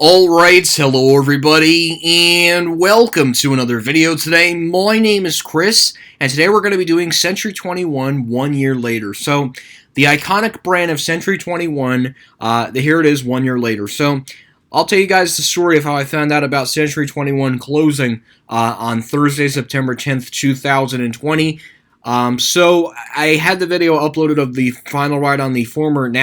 Alright, hello everybody, and welcome to another video today. My name is Chris, and today we're going to be doing Century 21 1 year later. So, the iconic brand of Century 21, here it is 1 year later. So, I'll tell you guys the story of how I found out about Century 21 closing on Thursday, September 10th, 2020. So I had the video uploaded of the final ride on the former Lord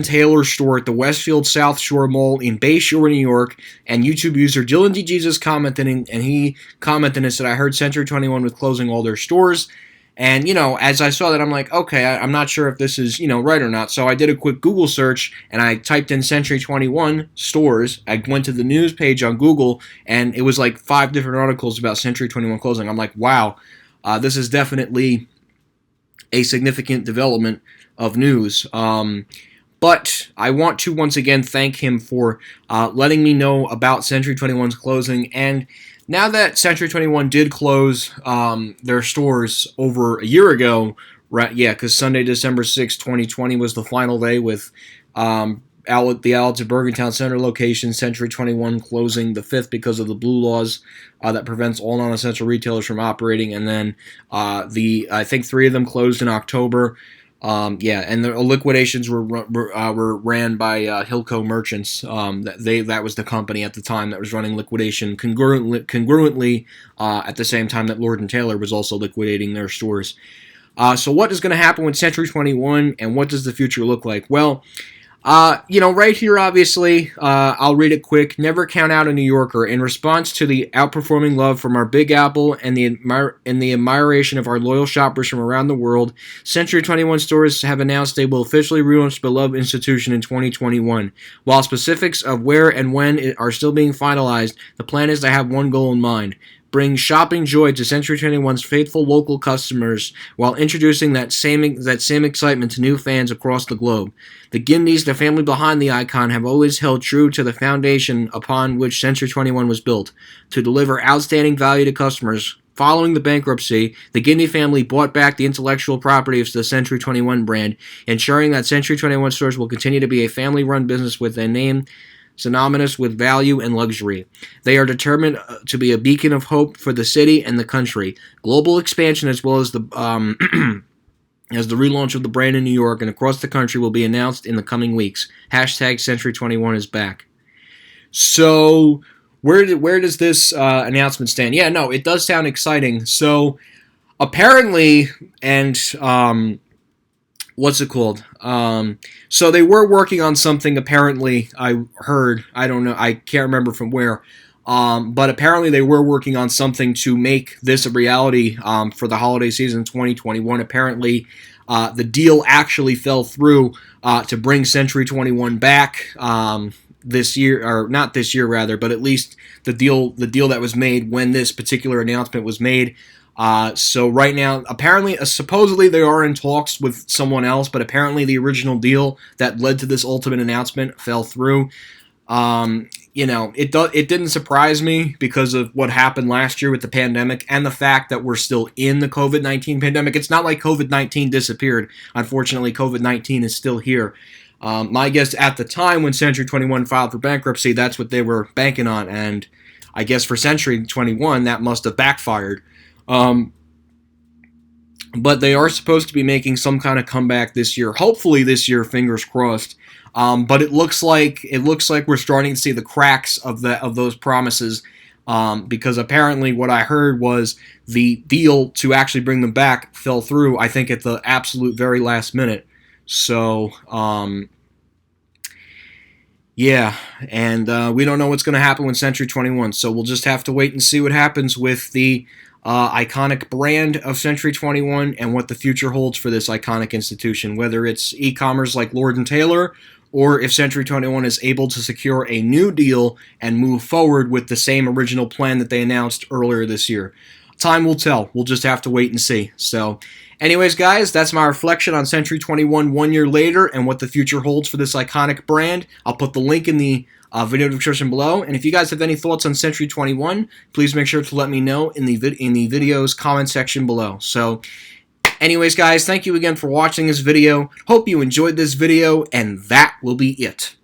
& Taylor store at the Westfield South Shore Mall in Bay Shore, New York, and YouTube user Dylan D. Jesus commented, and he commented and said, I heard Century 21 was closing all their stores. And, as I saw that, I'm like, okay, I'm not sure if this is, right or not. So I did a quick Google search, and I typed in Century 21 stores. I went to the news page on Google, and it was like 5 different articles about Century 21 closing. I'm like, wow. This is definitely a significant development of news. But I want to once again thank him for letting me know about Century 21's closing. And now that Century 21 did close their stores over a year ago, right? Yeah, because Sunday, December 6, 2020 was the final day with the outlets at Bergentown Center location, Century 21 closing the 5th because of the blue laws that prevents all non-essential retailers from operating, and then I think 3 of them closed in October. And the liquidations were ran by Hilco Merchants. That was the company at the time that was running liquidation congruently at the same time that Lord & Taylor was also liquidating their stores. So what is going to happen with Century 21, and what does the future look like? Well, right here, obviously, I'll read it quick. Never count out a New Yorker. In response to the outperforming love from our Big Apple and the admiration of our loyal shoppers from around the world, Century 21 stores have announced they will officially relaunch the beloved institution in 2021. While specifics of where and when are still being finalized, the plan is to have one goal in mind: bring shopping joy to Century 21's faithful local customers while introducing that same excitement to new fans across the globe. The Gindys, the family behind the icon, have always held true to the foundation upon which Century 21 was built, to deliver outstanding value to customers. Following the bankruptcy, the Gindy family bought back the intellectual property of the Century 21 brand, ensuring that Century 21 stores will continue to be a family-run business with a name synonymous with value and luxury. They are determined to be a beacon of hope for the city and the country. Global expansion, as well as the as the relaunch of the brand in New York and across the country, will be announced in the coming weeks. Hashtag Century 21 is back. So, where does this announcement stand? Yeah, no, it does sound exciting. So, apparently, and what's it called? So they were working on something, apparently, I heard. I don't know. I can't remember from where. But apparently they were working on something to make this a reality for the holiday season 2021. Apparently, the deal actually fell through to bring Century 21 back this year, or not this year rather, but at least the deal that was made when this particular announcement was made. So right now, apparently, supposedly they are in talks with someone else, but apparently the original deal that led to this ultimate announcement fell through. It didn't surprise me because of what happened last year with the pandemic and the fact that we're still in the COVID-19 pandemic. It's not like COVID-19 disappeared. Unfortunately, COVID-19 is still here. My guess at the time when Century 21 filed for bankruptcy, that's what they were banking on, and I guess for Century 21, that must have backfired. But they are supposed to be making some kind of comeback this year. Hopefully this year, fingers crossed. But it looks like we're starting to see the cracks of those promises. Because apparently what I heard was the deal to actually bring them back fell through, I think, at the absolute very last minute. So, yeah, and we don't know what's going to happen with Century 21, so we'll just have to wait and see what happens with the iconic brand of Century 21 and what the future holds for this iconic institution, whether it's e-commerce like Lord & Taylor, or if Century 21 is able to secure a new deal and move forward with the same original plan that they announced earlier this year. Time will tell. We'll just have to wait and see. So, anyways, guys, that's my reflection on Century 21 1 year later and what the future holds for this iconic brand. I'll put the link in the video description below. And if you guys have any thoughts on Century 21, please make sure to let me know in the video's comment section below. So, anyways, guys, thank you again for watching this video. Hope you enjoyed this video, and that will be it.